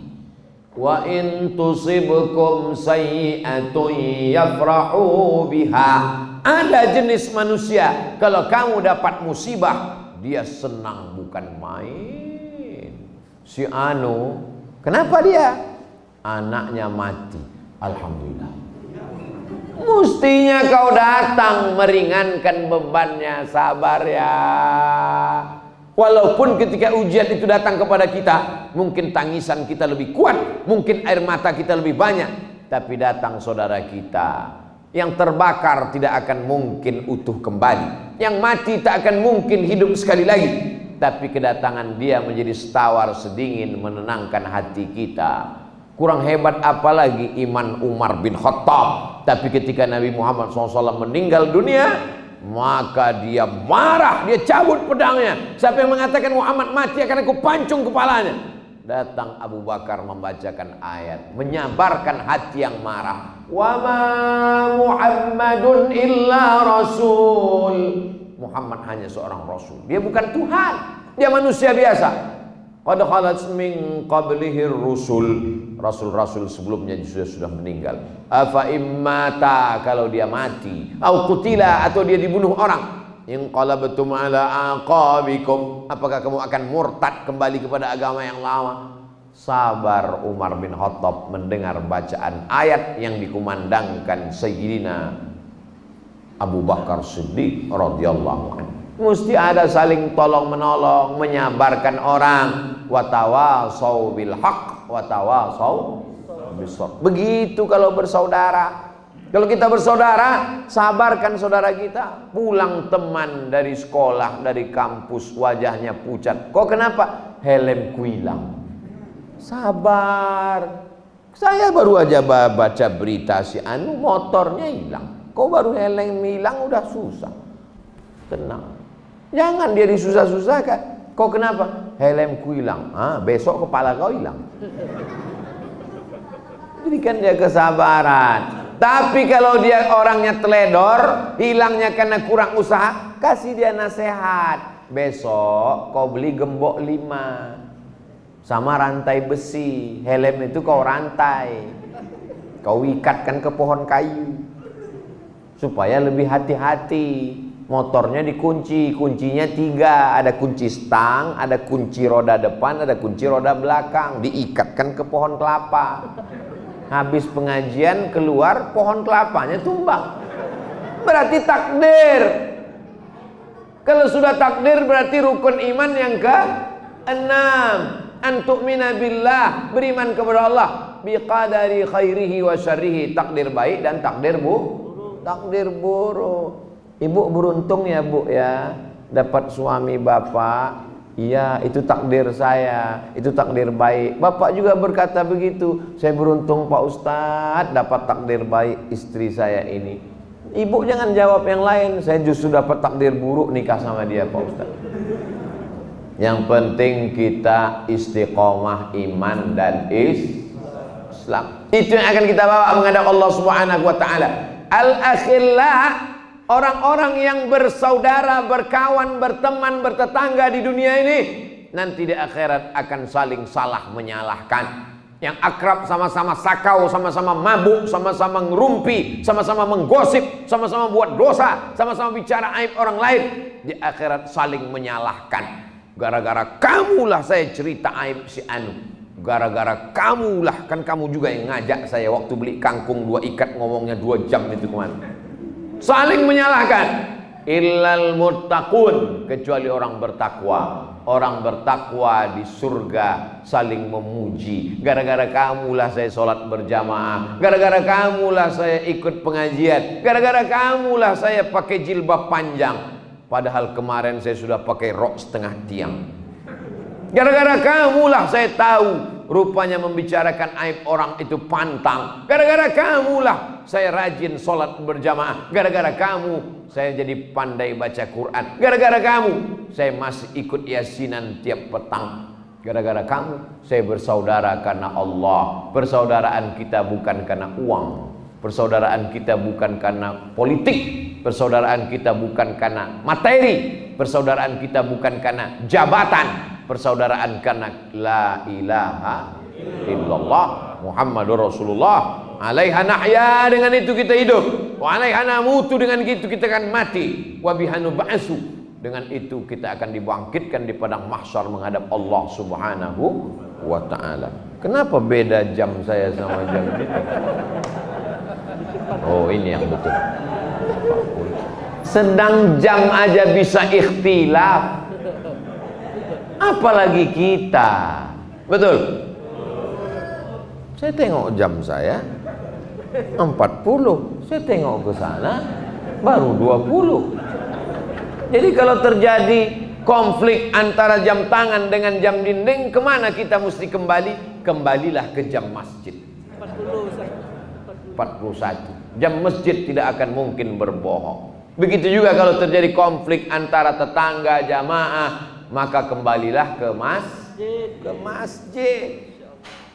Wa in tusibkum sayyi'atun yafrahu biha. Ada jenis manusia, kalau kamu dapat musibah, dia senang bukan main. Si Anu, kenapa dia? Anaknya mati, alhamdulillah. Mestinya kau datang meringankan bebannya, sabar ya. Walaupun ketika ujian itu datang kepada kita, mungkin tangisan kita lebih kuat, mungkin air mata kita lebih banyak, tapi datang saudara kita yang terbakar tidak akan mungkin utuh kembali, yang mati tak akan mungkin hidup sekali lagi. Tapi kedatangan dia menjadi setawar sedingin, menenangkan hati kita. Kurang hebat apalagi iman Umar bin Khattab. Tapi ketika Nabi Muhammad SAW meninggal dunia, maka dia marah, dia cabut pedangnya. Siapa yang mengatakan Muhammad mati akan aku pancung kepalanya. Datang Abu Bakar membacakan ayat, menyabarkan hati yang marah. Wa ma Muhammadun illa rasul. Muhammad hanya seorang rasul, dia bukan Tuhan, dia manusia biasa. Qad khalat min qablihi rusul. Rasul-rasul sebelumnya sudah meninggal. Afa immata, kalau dia mati, au qutila, atau dia dibunuh orang, in qalabtum ala aqabikum, apakah kamu akan murtad kembali kepada agama yang lama? Sabar Umar bin Khattab mendengar bacaan ayat yang dikumandangkan Sayyidina Abu Bakar Siddiq radhiyallahu anhu. Mesti ada saling tolong menolong, menyabarkan orang. Watawasau bil haq, watawasau bisabr. Begitu kalau bersaudara. Kalau kita bersaudara, sabarkan saudara kita. Pulang teman dari sekolah, dari kampus, wajahnya pucat. Kok kenapa? Helmku hilang. Sabar. Saya baru aja baca berita si Anu motornya hilang. Kok baru helm hilang udah susah. Tenang. Jangan dia disusah-susahkan. Kau kenapa? Helmku hilang. Besok kepala kau hilang. Berikan dia kesabaran. Tapi kalau dia orangnya teledor, hilangnya karena kurang usaha, kasih dia nasihat. Besok kau beli gembok 5 sama rantai besi. Helm itu kau rantai, kau ikatkan ke pohon kayu supaya lebih hati-hati. Motornya dikunci, kuncinya 3, ada kunci stang, ada kunci roda depan, ada kunci roda belakang, diikatkan ke pohon kelapa. Habis pengajian keluar, pohon kelapanya tumbang. Berarti takdir. Kalau sudah takdir berarti rukun iman yang ke-6. Antu'mina billah, beriman kepada Allah, biqadari khairihi wa syarrihi, takdir baik dan takdir buruk. Ibu beruntung ya Bu ya, dapat suami bapak. Iya, itu takdir saya, itu takdir baik. Bapak juga berkata begitu, saya beruntung Pak Ustadz dapat takdir baik istri saya ini. Ibu jangan jawab yang lain, saya justru dapat takdir buruk nikah sama dia Pak Ustadz. Yang penting kita istiqomah iman dan Islam. Itu yang akan kita bawa menghadap Allah Subhanahu wa taala. Al-akhilla, orang-orang yang bersaudara, berkawan, berteman, bertetangga di dunia ini, nanti di akhirat akan saling salah menyalahkan. Yang akrab sama-sama sakau, sama-sama mabuk, sama-sama ngerumpi, sama-sama menggosip, sama-sama buat dosa, sama-sama bicara aib orang lain, di akhirat saling menyalahkan. Gara-gara kamulah saya cerita aib si Anu, gara-gara kamulah, kan kamu juga yang ngajak saya waktu beli kangkung 2 ikat ngomongnya 2 jam itu kemana. Saling menyalahkan. Illal muttaqun, kecuali orang bertakwa. Orang bertakwa di surga saling memuji. Gara-gara kamulah saya sholat berjamaah, gara-gara kamulah saya ikut pengajian, gara-gara kamulah saya pakai jilbab panjang, padahal kemarin saya sudah pakai rok setengah tiang. Gara-gara kamulah saya tahu rupanya membicarakan aib orang itu pantang. Gara-gara kamulah saya rajin sholat berjamaah. Gara-gara kamu saya jadi pandai baca Quran. Gara-gara kamu saya masih ikut yasinan tiap petang. Gara-gara kamu saya bersaudara karena Allah. Persaudaraan kita bukan karena uang. Persaudaraan kita bukan karena politik. Persaudaraan kita bukan karena materi. Persaudaraan kita bukan karena jabatan. Persaudaraan karena la ilaha illallah Muhammadur Rasulullah. Alaiha nahya, dengan itu kita hidup. Wa alaiha namutu, dengan itu kita akan mati. Wa bihanu ba'su, dengan itu kita akan dibangkitkan di padang mahsyar menghadap Allah Subhanahu wa taala. Kenapa beda jam saya sama jam itu? Oh, ini yang betul. Sedang jam aja bisa ikhtilaf, apalagi kita. Betul? Saya tengok jam saya 40, saya tengok ke sana baru 20. Jadi kalau terjadi konflik antara jam tangan dengan jam dinding, kemana kita mesti kembali? Kembalilah ke jam masjid. 41. Jam masjid tidak akan mungkin berbohong. Begitu juga kalau terjadi konflik antara tetangga jamaah, maka kembalilah ke masjid.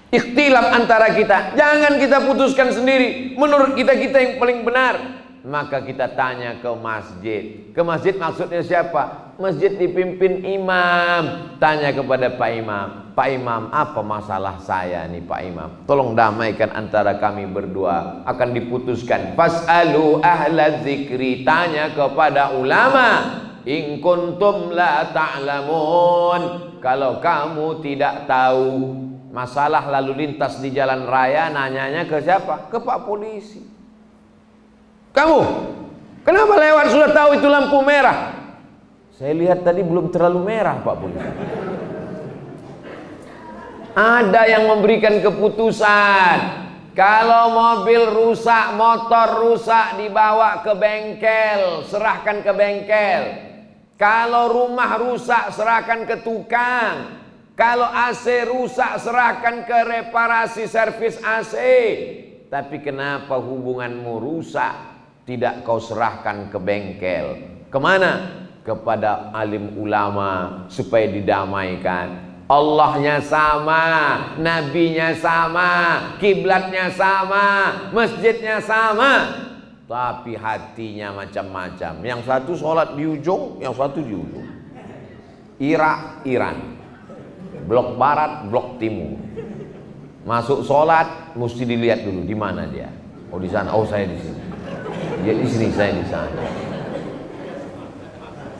Ikhtilaf antara kita, jangan kita putuskan sendiri menurut kita yang paling benar, maka kita tanya ke masjid. Ke masjid maksudnya siapa? Masjid dipimpin imam. Tanya kepada Pak Imam, Pak Imam, apa masalah saya nih Pak Imam? Tolong damaikan antara kami berdua. Akan diputuskan. Fas'alu ahla dzikri, tanya kepada ulama. In kuntum la ta'lamun, kalau kamu tidak tahu masalah lalu lintas di jalan raya, nanyanya ke siapa? Ke Pak Polisi. Kamu kenapa lewat sudah tahu itu lampu merah? Saya lihat tadi belum terlalu merah Pak Polisi. Ada yang memberikan keputusan. Kalau mobil rusak, motor rusak, dibawa ke bengkel, serahkan ke bengkel. Kalau rumah rusak, serahkan ke tukang. Kalau AC rusak, serahkan ke reparasi servis AC. Tapi kenapa hubunganmu rusak, tidak kau serahkan ke bengkel? Kemana? kepada alim ulama supaya didamaikan. Allahnya sama, nabinya sama, kiblatnya sama, masjidnya sama, tapi hatinya macam-macam. Yang satu sholat di ujung, yang satu di ujung. Irak, Iran, blok barat, blok timur. Masuk sholat mesti dilihat dulu di mana dia. Oh di sana, oh saya di sini. Dia di sini, saya di sana.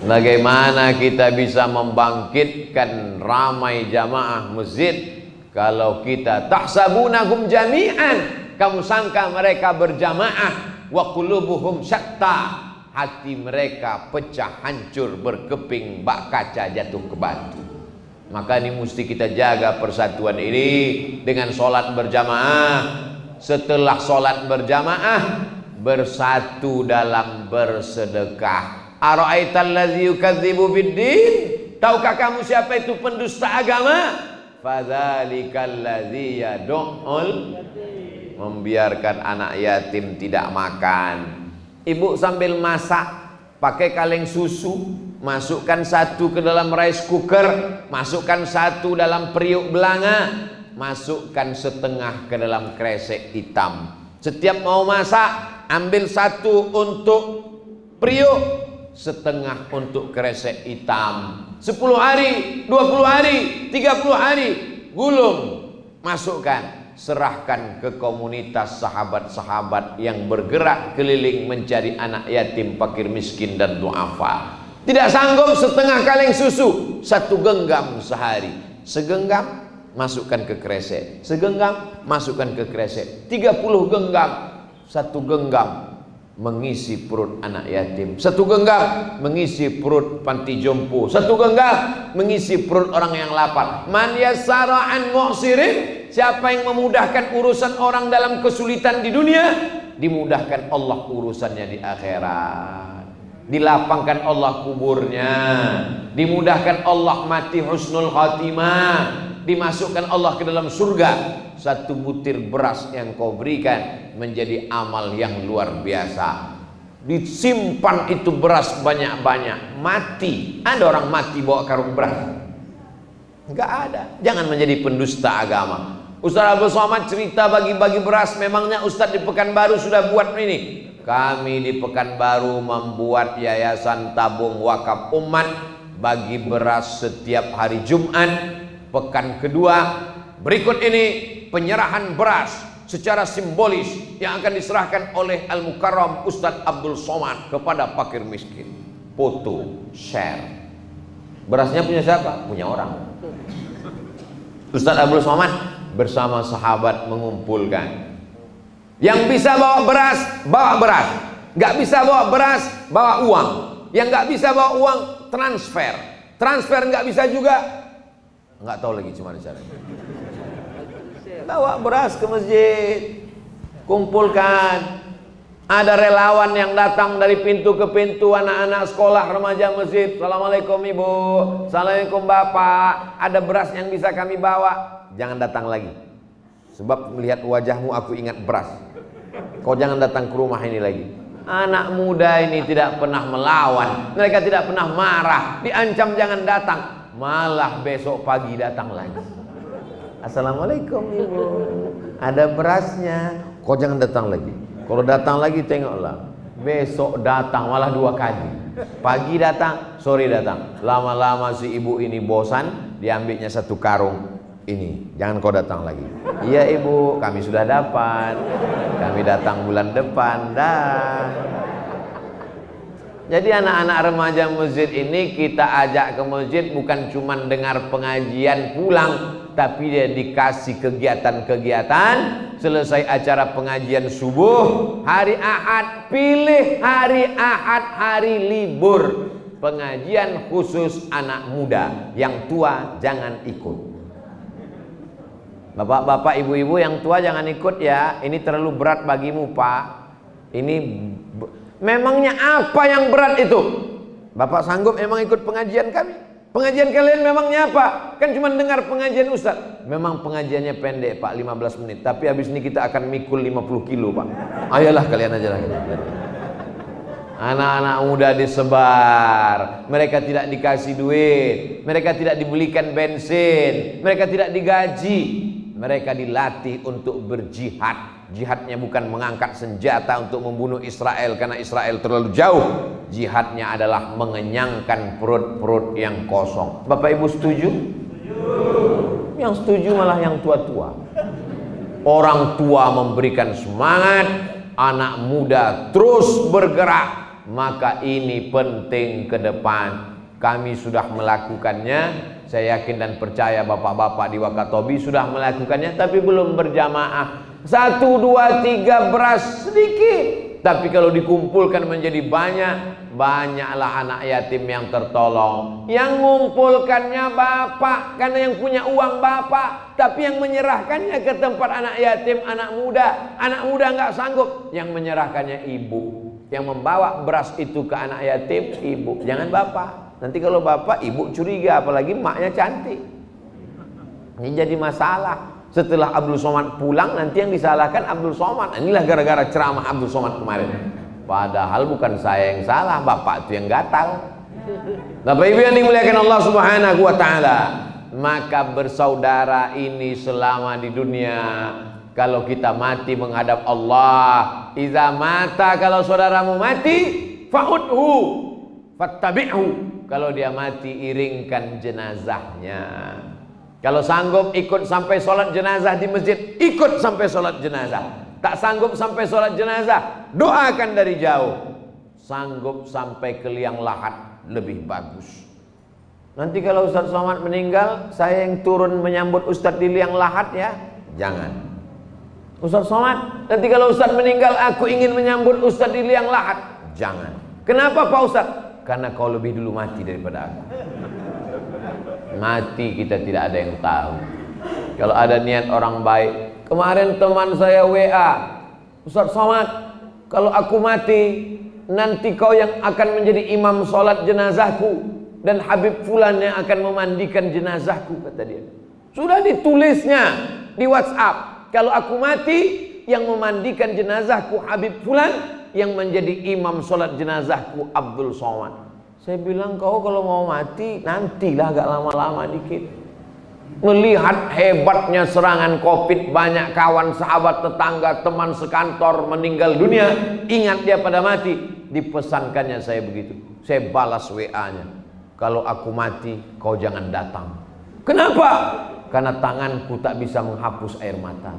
Bagaimana kita bisa membangkitkan ramai jamaah masjid kalau kita tahsabunahum jami'an, kamu sangka mereka berjamaah, wa qulubuhum syatta, hati mereka pecah, hancur, berkeping, bak kaca jatuh ke batu. Maka ini mesti kita jaga persatuan ini dengan sholat berjamaah. Setelah sholat berjamaah, bersatu dalam bersedekah. Ara'aital ladzi yukadzibu biddin, tahukah kamu siapa itu pendusta agama? Fadzalikal ladzi yad'ul, membiarkan anak yatim tidak makan. Ibu sambil masak pakai kaleng susu, masukkan satu ke dalam rice cooker, masukkan satu dalam periuk belanga, masukkan setengah ke dalam kresek hitam. Setiap mau masak, ambil satu untuk periuk, setengah untuk kresek hitam. 10 hari, 20 hari, 30 hari, gulung, masukkan, serahkan ke komunitas sahabat-sahabat yang bergerak keliling mencari anak yatim, fakir miskin dan duafa. Tidak sanggup setengah kaleng susu, 1 genggam sehari. Segenggam masukkan ke kresek, segenggam masukkan ke kresek, 30 genggam, 1 genggam mengisi perut anak yatim, 1 genggam mengisi perut panti jompo, 1 genggam mengisi perut orang yang lapar. Man yassara an mu'sirin, siapa yang memudahkan urusan orang dalam kesulitan di dunia, dimudahkan Allah urusannya di akhirat. Dilapangkan Allah kuburnya, dimudahkan Allah mati husnul khatimah, dimasukkan Allah ke dalam surga. 1 butir beras yang kau berikan menjadi amal yang luar biasa. Disimpan itu beras banyak-banyak, mati. Ada orang mati bawa karung beras? Enggak ada. Jangan menjadi pendusta agama. Ustaz Abdul Somad cerita bagi-bagi beras. Memangnya Ustaz di Pekanbaru sudah buat ini? Kami di Pekanbaru membuat yayasan tabung wakaf umat, bagi beras setiap hari Jumat. Pekan kedua berikut ini penyerahan beras secara simbolis yang akan diserahkan oleh Al-Mukarram Ustadz Abdul Somad kepada fakir miskin. Foto, share. Berasnya punya siapa? Punya orang. Ustadz Abdul Somad bersama sahabat mengumpulkan. Yang bisa bawa beras, bawa beras. Nggak bisa bawa beras, bawa uang. Yang nggak bisa bawa uang, transfer. Transfer nggak bisa juga, nggak tahu lagi cuma caranya. Bawa beras ke masjid, kumpulkan. Ada relawan yang datang dari pintu ke pintu, anak-anak sekolah, remaja masjid. Assalamualaikum ibu, assalamualaikum bapak, ada beras yang bisa kami bawa. Jangan datang lagi, sebab melihat wajahmu aku ingat beras. Kau jangan datang ke rumah ini lagi. Anak muda ini tidak pernah melawan, mereka tidak pernah marah, diancam jangan datang, malah besok pagi datang lagi. Assalamualaikum ibu, ada berasnya. Kau jangan datang lagi. Kalau datang lagi tengoklah, besok datang malah 2 kali. Pagi datang, sore datang. Lama-lama si ibu ini bosan, diambilnya 1 karung. Ini, jangan kau datang lagi. Iya ibu, kami sudah dapat. Kami datang bulan depan. Dah. Jadi anak-anak remaja masjid ini kita ajak ke masjid bukan cuma dengar pengajian pulang, tapi dia dikasih kegiatan-kegiatan. Selesai acara pengajian subuh, hari Ahad, pilih hari Ahad, hari libur. Pengajian khusus anak muda, yang tua jangan ikut. Bapak-bapak, ibu-ibu yang tua jangan ikut ya. Ini terlalu berat bagimu pak. Ini memangnya apa yang berat itu? Bapak sanggup emang ikut pengajian kami? Pengajian kalian memangnya apa? Kan cuma dengar pengajian Ustaz. Memang pengajiannya pendek pak, 15 menit. Tapi habis ini kita akan mikul 50 kilo pak. Ayolah kalian aja lah. Anak-anak muda disebar, mereka tidak dikasih duit, mereka tidak dibelikan bensin, mereka tidak digaji, mereka dilatih untuk berjihad. Jihadnya bukan mengangkat senjata untuk membunuh Israel karena Israel terlalu jauh. Jihadnya adalah mengenyangkan perut-perut yang kosong. Bapak Ibu setuju? Yang setuju malah yang tua-tua. Orang tua memberikan semangat, anak muda terus bergerak. Maka ini penting ke depan. Kami sudah melakukannya. Saya yakin dan percaya bapak-bapak di Wakatobi sudah melakukannya, tapi belum berjamaah. 1, 2, 3 beras sedikit, tapi kalau dikumpulkan menjadi banyak, banyaklah anak yatim yang tertolong. Yang mengumpulkannya bapak, karena yang punya uang bapak, tapi yang menyerahkannya ke tempat anak yatim, anak muda nggak sanggup, yang menyerahkannya ibu. Yang membawa beras itu ke anak yatim ibu, jangan bapak. Nanti kalau bapak, ibu curiga, apalagi maknya cantik. Ini jadi masalah. Setelah Abdul Somad pulang, nanti yang disalahkan Abdul Somad. Inilah gara-gara ceramah Abdul Somad kemarin. Padahal bukan saya yang salah, bapak itu yang gatal. Bapak Ibu yang dimuliakan Allah Subhanahu wa taala, maka bersaudara ini selama di dunia, kalau kita mati menghadap Allah, iza mata, kalau saudaramu mati, fa'udhu fattabi'hu, kalau dia mati iringkan jenazahnya. Kalau sanggup ikut sampai sholat jenazah di masjid, ikut sampai sholat jenazah. Tak sanggup sampai sholat jenazah, doakan dari jauh. Sanggup sampai ke liang lahat, lebih bagus. Nanti kalau Ustaz Somad meninggal, saya yang turun menyambut Ustaz di liang lahat ya, jangan. Ustaz Somad, nanti kalau Ustaz meninggal, aku ingin menyambut Ustaz di liang lahat, jangan. Kenapa Pak Ustaz? Karena kau lebih dulu mati daripada aku. Mati kita tidak ada yang tahu. Kalau ada niat orang baik, kemarin teman saya WA, Ustaz Somad, kalau aku mati, nanti kau yang akan menjadi imam sholat jenazahku, dan Habib Fulan yang akan memandikan jenazahku, kata dia. Sudah ditulisnya di WhatsApp. Kalau aku mati, yang memandikan jenazahku Habib Fulan, yang menjadi imam sholat jenazahku Abdul Somad. Saya bilang, kau kalau mau mati, nantilah agak lama-lama dikit. Melihat hebatnya serangan COVID, banyak kawan, sahabat, tetangga, teman sekantor meninggal dunia, ingat dia pada mati. Dipesankannya saya begitu. Saya balas WA-nya. Kalau aku mati, kau jangan datang. Kenapa? Karena tanganku tak bisa menghapus air mata.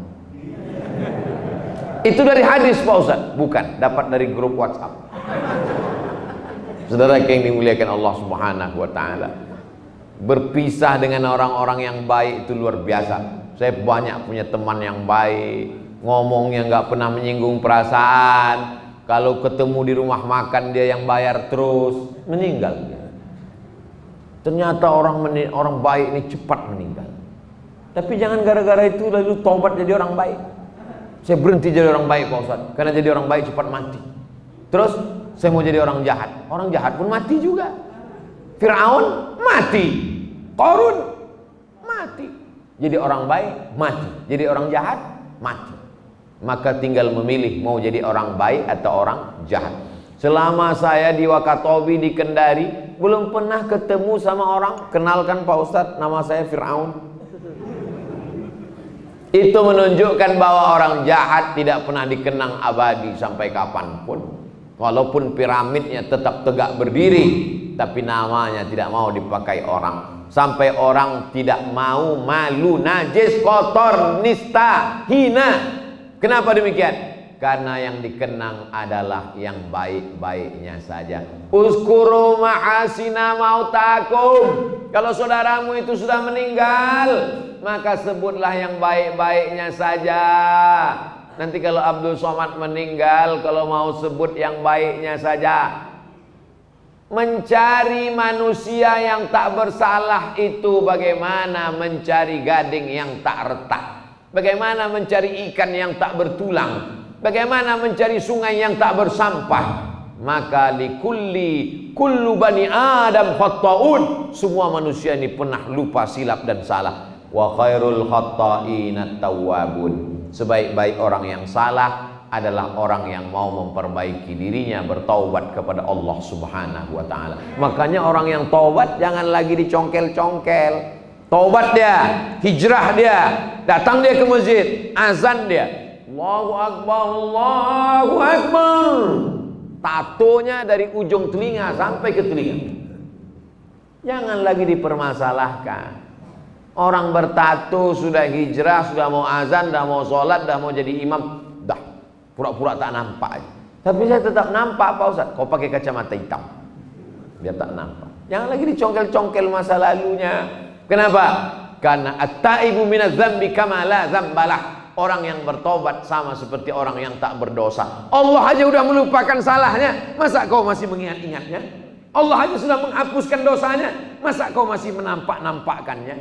Itu dari hadis Pak Ustaz? Bukan, dapat dari grup WhatsApp. Saudara yang dimuliakan Allah Subhanahu wa taala, berpisah dengan orang-orang yang baik itu luar biasa. Saya banyak punya teman yang baik, ngomongnya nggak pernah menyinggung perasaan. Kalau ketemu di rumah makan dia yang bayar terus, meninggal. Ternyata orang baik ini cepat meninggal. Tapi jangan gara-gara itu lalu taubat jadi orang baik. Saya berhenti jadi orang baik Pak Ustaz, karena jadi orang baik cepat mati. Terus saya mau jadi orang jahat. Orang jahat pun mati juga. Fir'aun mati, Qarun mati. Jadi orang baik mati, jadi orang jahat mati. Maka tinggal memilih mau jadi orang baik atau orang jahat. Selama saya di Wakatobi di Kendari, belum pernah ketemu sama orang, kenalkan Pak Ustadz, nama saya Fir'aun. Itu menunjukkan bahwa orang jahat tidak pernah dikenang abadi sampai kapanpun. Walaupun piramidnya tetap tegak berdiri, tapi namanya tidak mau dipakai orang. Sampai orang tidak mau, malu, najis, kotor, nista, hina. Kenapa demikian? Karena yang dikenang adalah yang baik-baiknya saja. Uskuru mahasina mautakum. Kalau saudaramu itu sudah meninggal, maka sebutlah yang baik-baiknya saja. Nanti kalau Abdul Somad meninggal, kalau mau sebut yang baiknya saja. Mencari manusia yang tak bersalah itu bagaimana mencari gading yang tak retak. Bagaimana mencari ikan yang tak bertulang. Bagaimana mencari sungai yang tak bersampah. Maka kullu bani Adam khatta'un. Semua manusia ini pernah lupa, silap dan salah. Wa khairul khatta'ina tawwabun. Sebaik-baik orang yang salah adalah orang yang mau memperbaiki dirinya, bertaubat kepada Allah Subhanahu wa taala. Makanya orang yang taubat jangan lagi dicongkel-congkel. Taubat dia, hijrah dia, datang dia ke masjid, azan dia, Allahu Akbar, Allahu Akbar. Tatonya dari ujung telinga sampai ke telinga. Jangan lagi dipermasalahkan. Orang bertato sudah hijrah, sudah mau azan, sudah mau sholat, sudah mau jadi imam, dah pura-pura tak nampak aja. Tapi saya tetap nampak Pak Ustaz. Kau pakai kacamata hitam biar tak nampak. Jangan lagi dicongkel-congkel masa lalunya. Kenapa? Karena at-taibu minadz dzambi kama la dzambalah. Orang yang bertobat sama seperti orang yang tak berdosa. Allah aja udah melupakan salahnya, masa kau masih mengingat-ingatnya? Allah aja sudah menghapuskan dosanya, masa kau masih menampak-nampakkannya?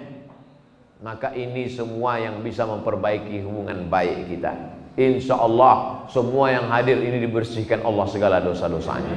Maka ini semua yang bisa memperbaiki hubungan baik kita. Insya Allah semua yang hadir ini dibersihkan Allah segala dosa-dosanya.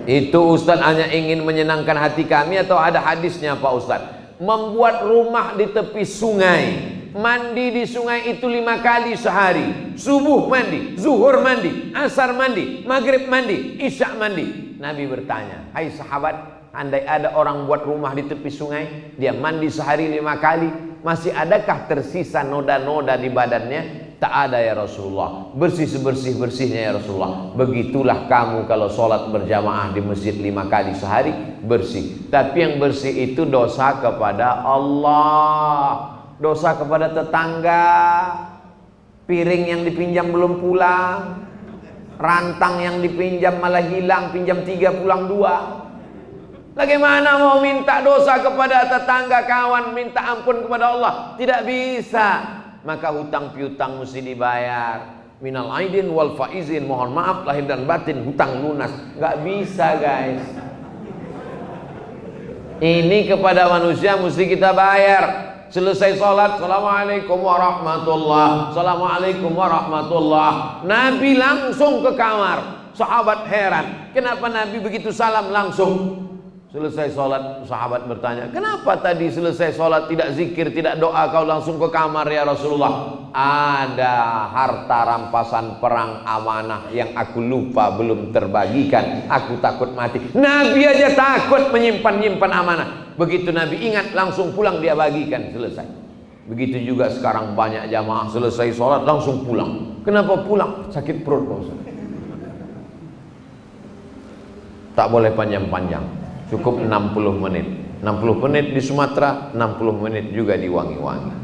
Itu Ustaz hanya ingin menyenangkan hati kami atau ada hadisnya Pak Ustaz? Membuat rumah di tepi sungai, mandi di sungai itu 5 kali sehari. Subuh mandi, zuhur mandi, asar mandi, maghrib mandi, isya mandi. Nabi bertanya, hai sahabat, andai ada orang buat rumah di tepi sungai, dia mandi sehari 5 kali, masih adakah tersisa noda-noda di badannya? Tak ada ya Rasulullah. Bersih sebersih-bersihnya ya Rasulullah. Begitulah kamu kalau sholat berjamaah di masjid 5 kali sehari, bersih. Tapi yang bersih itu dosa kepada Allah, dosa kepada tetangga, piring yang dipinjam belum pulang, rantang yang dipinjam malah hilang, pinjam 3 pulang 2. Bagaimana mau minta dosa kepada tetangga, kawan, minta ampun kepada Allah? Tidak bisa. Maka hutang piutang mesti dibayar. Minal aidin wal faizin, mohon maaf lahir dan batin, hutang lunas. Nggak bisa guys. Ini kepada manusia mesti kita bayar. Selesai sholat, assalamualaikum warahmatullah, assalamualaikum warahmatullah. Nabi langsung ke kamar. Sahabat heran, kenapa Nabi begitu salam langsung? Selesai sholat, sahabat bertanya, kenapa tadi selesai sholat tidak zikir, tidak doa, kau langsung ke kamar ya Rasulullah? Ada harta rampasan perang amanah yang aku lupa belum terbagikan, aku takut mati. Nabi aja takut menyimpan amanah. Begitu Nabi ingat, langsung pulang dia bagikan, selesai. Begitu juga sekarang banyak jamaah selesai sholat langsung pulang. Kenapa pulang? Sakit perut Pak Ustaz. Tak boleh panjang-panjang. Cukup 60 menit. 60 menit di Sumatera, 60 menit juga di Wangi-Wangi.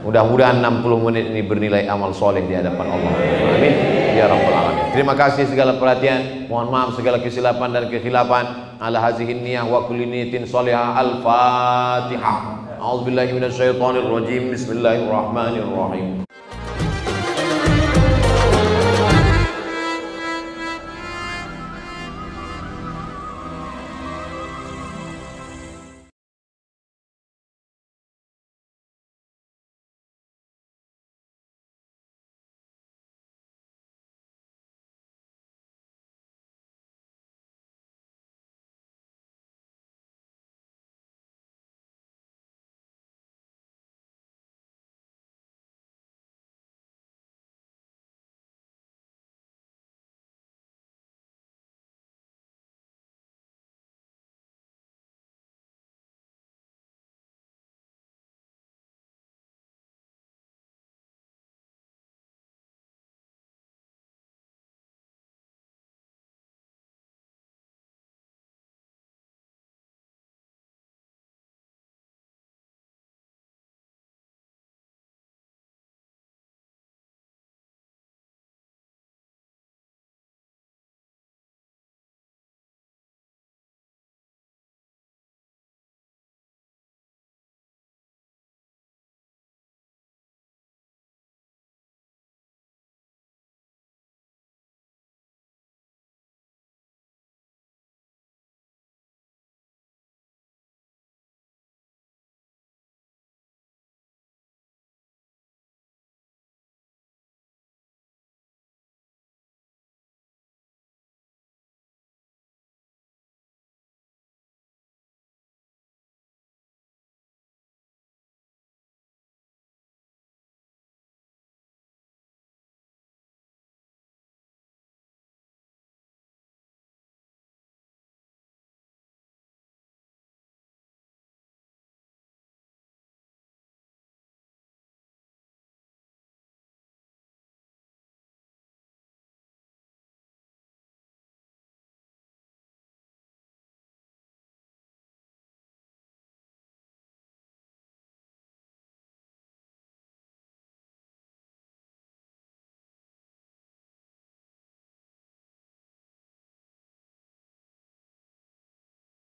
Mudah-mudahan 60 menit ini bernilai amal soleh di hadapan Allah. Amin ya rabbal alamin. Terima kasih segala perhatian. Mohon maaf segala kesilapan dan kekhilafan. Ala hazihin niyah wa kulli niyatin shalihah. Al-Fatihah. A'udzubillahi minasyaitonir rajim. Bismillahirrahmanirrahim.